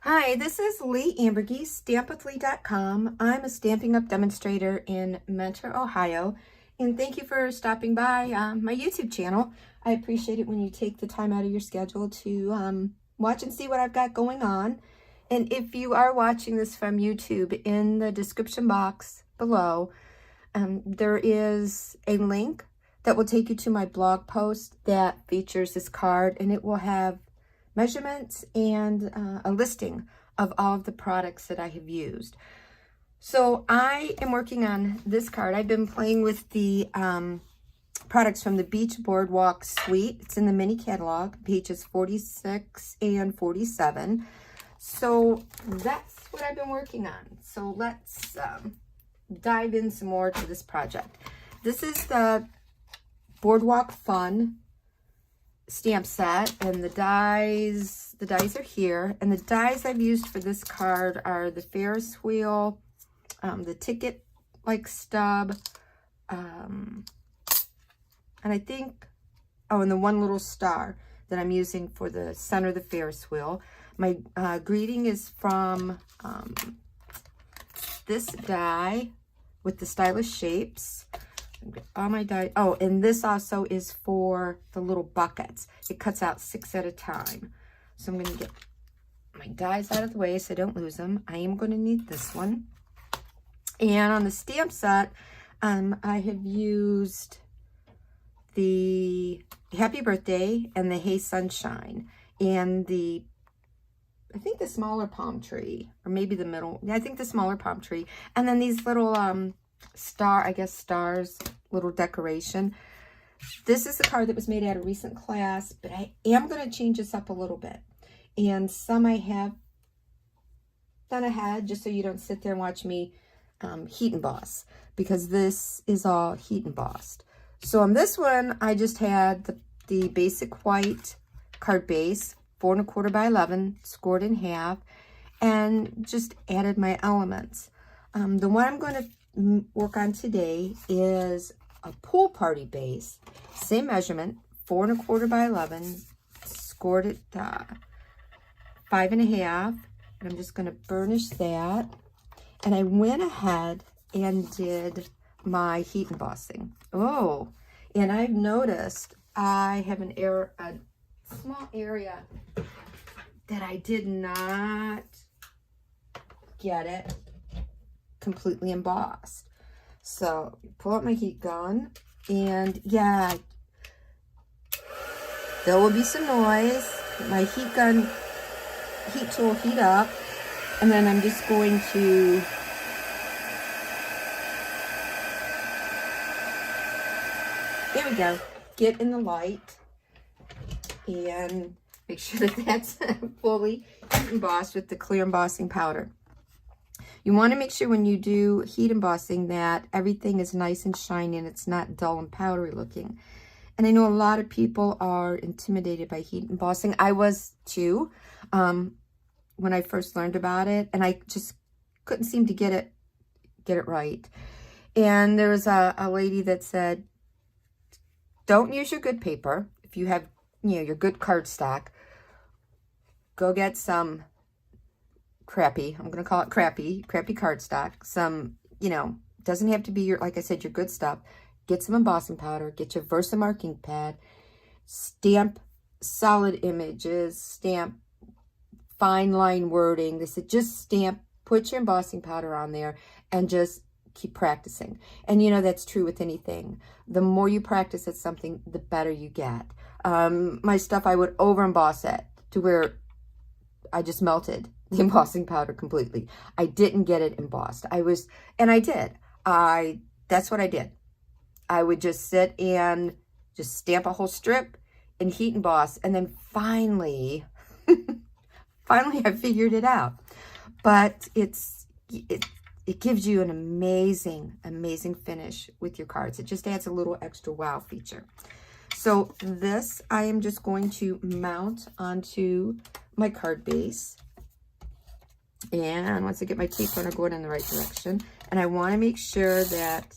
Hi, this is Leigh Ambergy, stampwithleigh.com. I'm a Stampin' Up demonstrator in Mentor, Ohio, and thank you for stopping by my YouTube channel. I appreciate it when you take the time out of your schedule to watch and see what I've got going on. And if you are watching this from YouTube, in the description box below, there is a link that will take you to my blog post that features this card, and it will have measurements and a listing of all of the products that I have used. So I am working on this card. I've been playing with the products from the Beach Boardwalk Suite. It's in the mini catalog, pages 46 and 47. So that's what I've been working on. So let's dive in some more to this project. This is the Boardwalk Fun stamp set, and the dies are here, and the dies I've used for this card are the Ferris wheel, the ticket like stub, and I think, oh, and the one little star that I'm using for the center of the Ferris wheel. My greeting is from this die with the stylish shapes. All my die. Oh, and this also is for the little buckets. It cuts out 6 at a time. So I'm going to get my dies out of the way so I don't lose them. I am going to need this one. And on the stamp set, I have used the Happy Birthday and the Hey Sunshine and the, I think the smaller palm tree, or maybe the middle. Yeah, I think the smaller palm tree. And then these little stars, little decoration. This is the card that was made at a recent class, but I am going to change this up a little bit. And some I have done ahead, just so you don't sit there and watch me heat emboss, because this is all heat embossed. So on this one, I just had the basic white card base, 4 1/4 by 11, scored in half, and just added my elements. The one I'm going to work on today is a pool party base, same measurement, 4 1/4 by 11, scored at 5 1/2, and I'm just going to burnish that. And I went ahead and did my heat embossing. Oh, and I've noticed I have a small area that I did not get it completely embossed. So pull out my heat gun, and yeah, there will be some noise. My heat tool heat up, and then I'm just going to there we go, get in the light and make sure that that's fully heat embossed with the clear embossing powder. You want to make sure when you do heat embossing that everything is nice and shiny and it's not dull and powdery looking. And I know a lot of people are intimidated by heat embossing. I was too when I first learned about it, and I just couldn't seem to get it right. And there was a lady that said, don't use your good paper. If you have, your good cardstock, go get some crappy, I'm going to call it crappy cardstock. Some, doesn't have to be your, like I said, your good stuff. Get some embossing powder, get your Versamark ink pad, stamp solid images, stamp fine line wording. They said just stamp, put your embossing powder on there, and just keep practicing. And that's true with anything. The more you practice at something, the better you get. My stuff, I would over emboss it to where I just melted the embossing powder completely. I didn't get it embossed. That's what I did. I would just sit and just stamp a whole strip and heat emboss, and then finally I figured it out. But it gives you an amazing finish with your cards. It just adds a little extra wow feature. So this I am just going to mount onto my card base. And once I get my tape runner going in the right direction, and I want to make sure that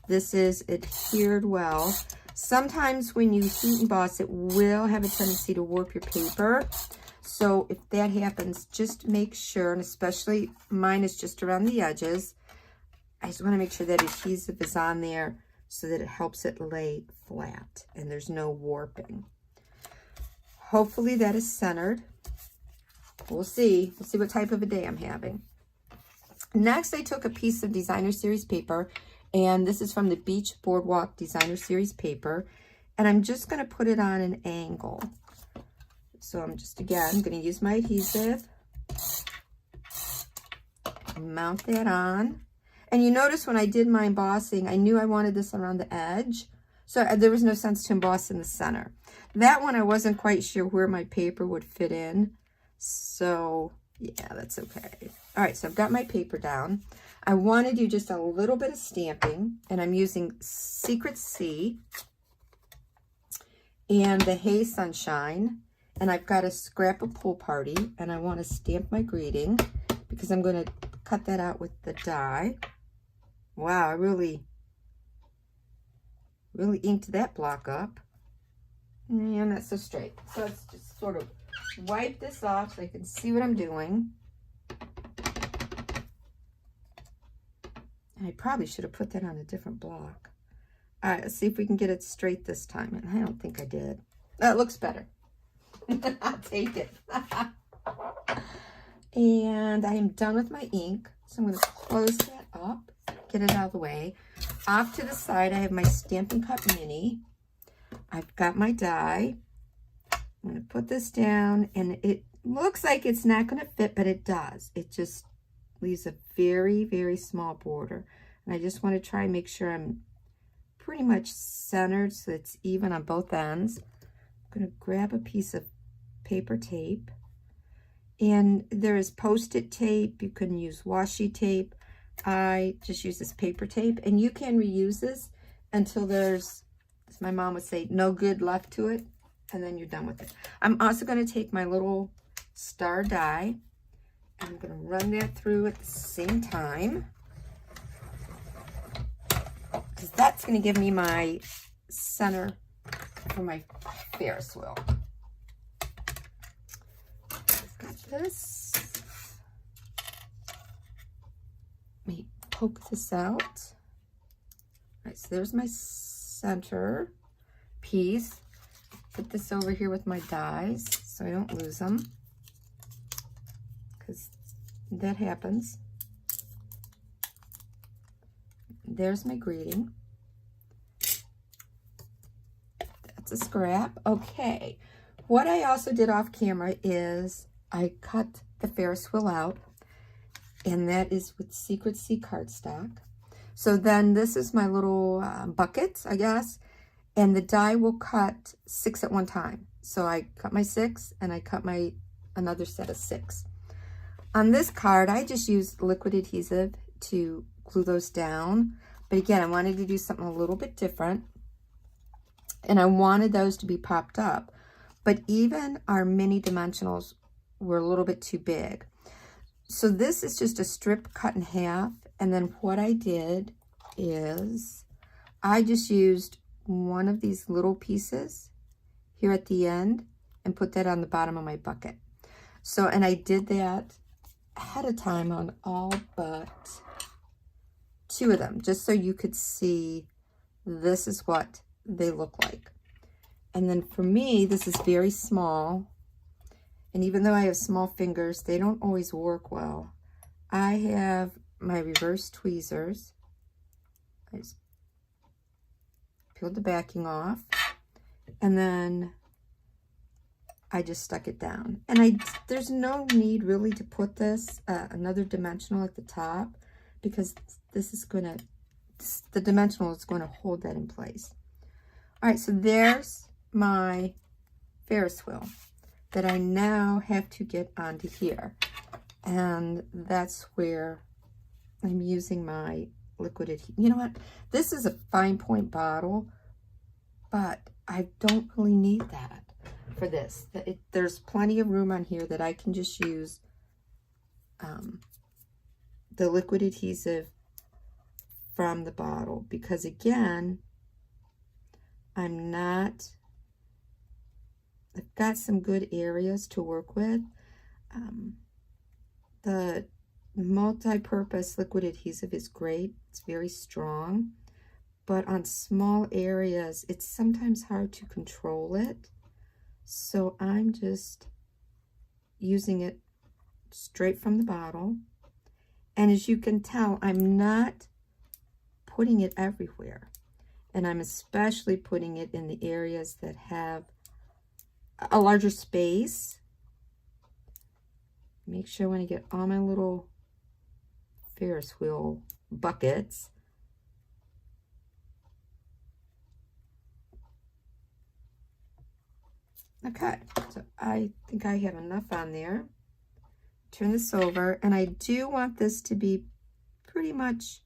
this is adhered well. Sometimes when you heat emboss, it will have a tendency to warp your paper. So if that happens, just make sure, and especially mine is just around the edges, I just want to make sure that adhesive is on there so that it helps it lay flat and there's no warping. Hopefully that is centered. We'll see. We'll see what type of a day I'm having. Next, I took a piece of Designer Series paper, and this is from the Beach Boardwalk Designer Series paper, and I'm just going to put it on an angle. So I'm just, again, going to use my adhesive, mount that on. And you notice when I did my embossing, I knew I wanted this around the edge, so there was no sense to emboss in the center. That one, I wasn't quite sure where my paper would fit in, so yeah, that's okay. All right, so I've got my paper down. I want to do just a little bit of stamping, and I'm using Secret C and the Hey Sunshine, and I've got a scrapbook pool party, and I want to stamp my greeting because I'm going to cut that out with the die. Wow, I really inked that block up. Yeah, not so straight. So let's just sort of wipe this off so I can see what I'm doing. And I probably should have put that on a different block. All right, let's see if we can get it straight this time. And I don't think I did. That looks better. I'll take it. And I am done with my ink. So I'm going to close that up, get it out of the way. Off to the side, I have my Stampin' Cup Mini. I've got my die. I'm going to put this down, and it looks like it's not going to fit, but it does. It just leaves a very, very small border. And I just want to try and make sure I'm pretty much centered so it's even on both ends. I'm going to grab a piece of paper tape. And there is Post-it tape. You can use washi tape. I just use this paper tape. And you can reuse this until there's, as my mom would say, no good left to it. And then you're done with it. I'm also going to take my little star die. And I'm going to run that through at the same time. Because that's going to give me my center for my Ferris wheel. This. Let me poke this out. All right, so there's my center piece. Put this over here with my dies so I don't lose them, because that happens. There's my greeting. That's a scrap. Okay. What I also did off camera is I cut the Ferris wheel out, and that is with Secret C cardstock. So then this is my little bucket, I guess, and the die will cut 6 at one time. So I cut my 6, and I cut my another set of 6. On this card, I just used liquid adhesive to glue those down. But again, I wanted to do something a little bit different, and I wanted those to be popped up. But even our mini dimensionals were a little bit too big. So this is just a strip cut in half. And then what I did is I just used one of these little pieces here at the end and put that on the bottom of my bucket. So, and I did that ahead of time on all but 2 of them, just so you could see this is what they look like. And then for me, this is very small. And even though I have small fingers, they don't always work well. I have my reverse tweezers. I just peeled the backing off. And then I just stuck it down. And there's no need really to put this another dimensional at the top, because this is going to, the dimensional is going to hold that in place. All right, so there's my Ferris wheel that I now have to get onto here. And that's where I'm using my liquid adhesive. You know what? This is a fine point bottle, but I don't really need that for this. There's plenty of room on here that I can just use the liquid adhesive from the bottle, because again, I'm not I've got some good areas to work with. The multi-purpose liquid adhesive is great. It's very strong, but on small areas, it's sometimes hard to control it. So I'm just using it straight from the bottle. And as you can tell, I'm not putting it everywhere. And I'm especially putting it in the areas that have a larger space. Make sure when I get all my little Ferris wheel buckets, okay, so I think I have enough on there. Turn this over, and I do want this to be pretty much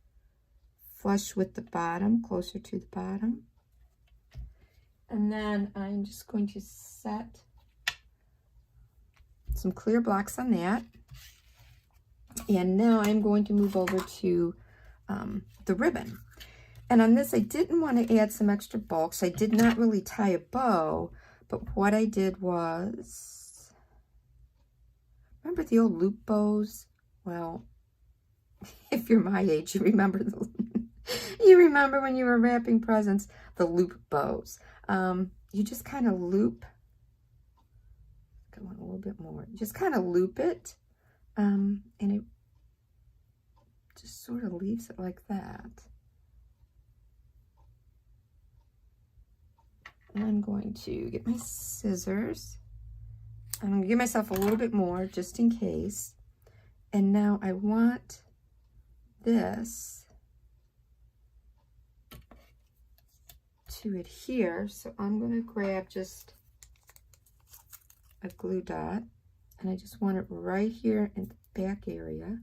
flush with the bottom, closer to the bottom. And then I'm just going to set some clear blocks on that. And now I'm going to move over to the ribbon. And on this, I didn't want to add some extra bulk, so I did not really tie a bow, but what I did was, remember the old loop bows? Well, if you're my age, you remember you remember when you were wrapping presents, the loop bows. You just kind of loop, I want a little bit more, just kind of loop it, and it just sort of leaves it like that. And I'm going to get my scissors. I'm going to give myself a little bit more just in case. And now I want this to adhere, so I'm going to grab just a glue dot, and I just want it right here in the back area.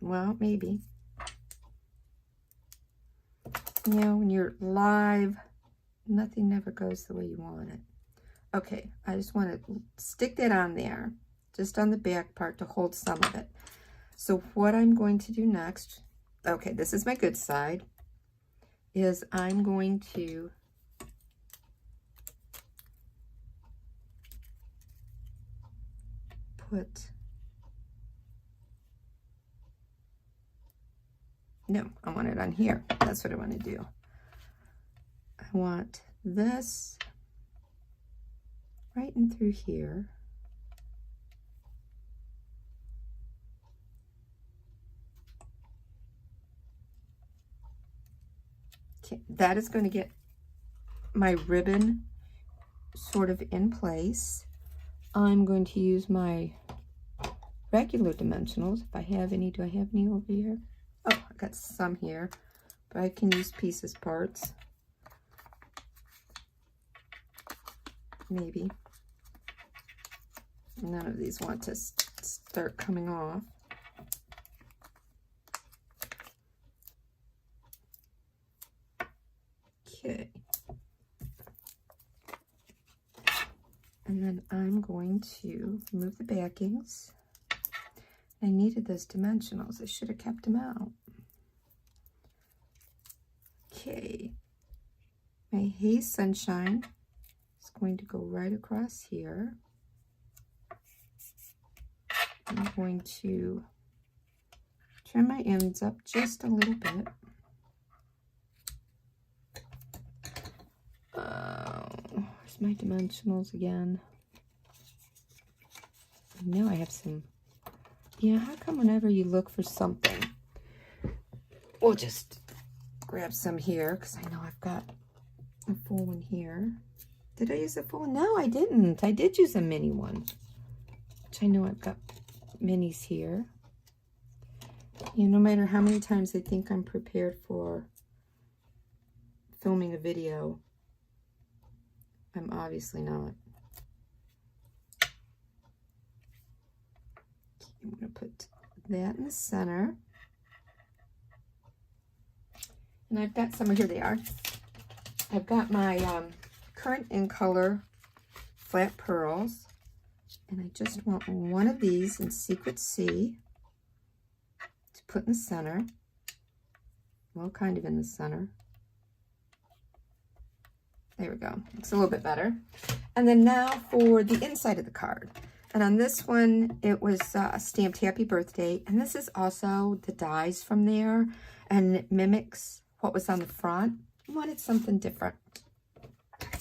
Well, maybe. You know, when you're live, nothing never goes the way you want it. Okay, I just want to stick that on there, just on the back part to hold some of it. So what I'm going to do next, okay, this is my good side, is I'm going to put, no, I want it on here. That's what I want to do. I want this right in through here. Okay, that is going to get my ribbon sort of in place. I'm going to use my regular dimensionals, if I have any. Do I have any over here? Oh, I got some here, but I can use pieces parts. Maybe. None of these want to start coming off. Okay. And then I'm going to remove the backings. I needed those dimensionals. I should have kept them out. Okay. My Haze Sunshine is going to go right across here. I'm going to trim my ends up just a little bit. Where's my dimensionals again? I know I have some. Yeah, how come whenever you look for something, we'll just grab some here, because I know I've got a full one here. Did I use a full one? No, I didn't. I did use a mini one, which I know I've got minis here. You know, no matter how many times I think I'm prepared for filming a video, I'm obviously not. I'm going to put that in the center. And I've got some, here they are. I've got my current in color flat pearls. And I just want one of these in Secret C to put in the center. Well, kind of in the center. There we go. Looks a little bit better. And then now for the inside of the card. And on this one, it was stamped Happy Birthday. And this is also the dies from there. And it mimics what was on the front. I wanted something different.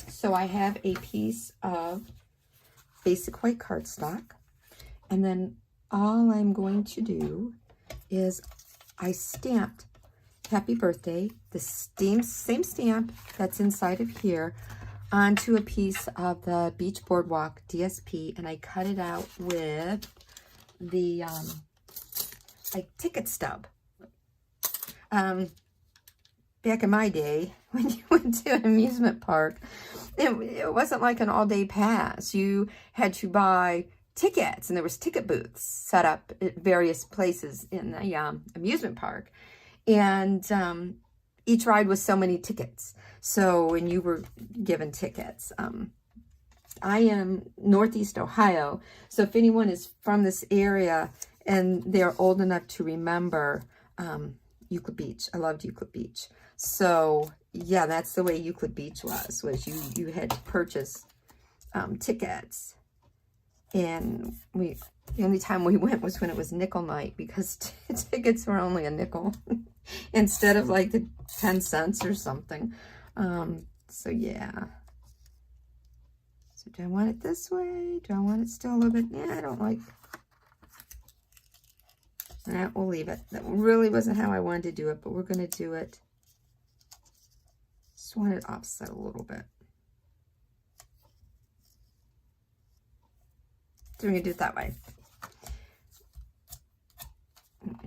So I have a piece of basic white cardstock. And then all I'm going to do is I stamped Happy Birthday, the same stamp that's inside of here, onto a piece of the Beach Boardwalk DSP, and I cut it out with the like ticket stub. Back in my day, when you went to an amusement park, it wasn't like an all-day pass. You had to buy tickets, and there was ticket booths set up at various places in the amusement park, and each ride was so many tickets. So, and you were given tickets. I am Northeast Ohio, so if anyone is from this area and they're old enough to remember Euclid Beach, I loved Euclid Beach. So yeah, that's the way Euclid Beach was you had to purchase tickets. And the only time we went was when it was nickel night, because tickets were only a nickel instead of like the 10 cents or something. So yeah. So do I want it this way? Do I want it still a little bit? Yeah, I don't like. We'll leave it. That really wasn't how I wanted to do it, but we're going to do it. Just want it offset a little bit. So we're going to do it that way.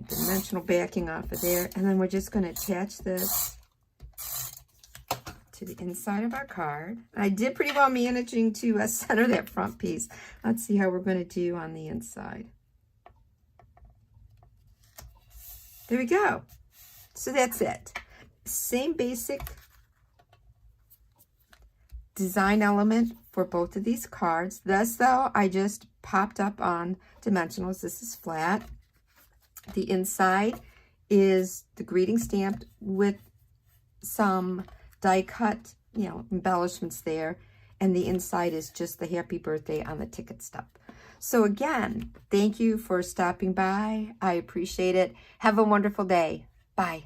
Dimensional backing off of there. And then we're just going to attach this to the inside of our card. I did pretty well managing to center that front piece. Let's see how we're going to do on the inside. There we go. So that's it. Same basic design element for both of these cards. This, though, I just popped up on dimensionals. This is flat. The inside is the greeting stamped with some die cut, embellishments there. And the inside is just the Happy Birthday on the ticket stub. So again, thank you for stopping by. I appreciate it. Have a wonderful day. Bye.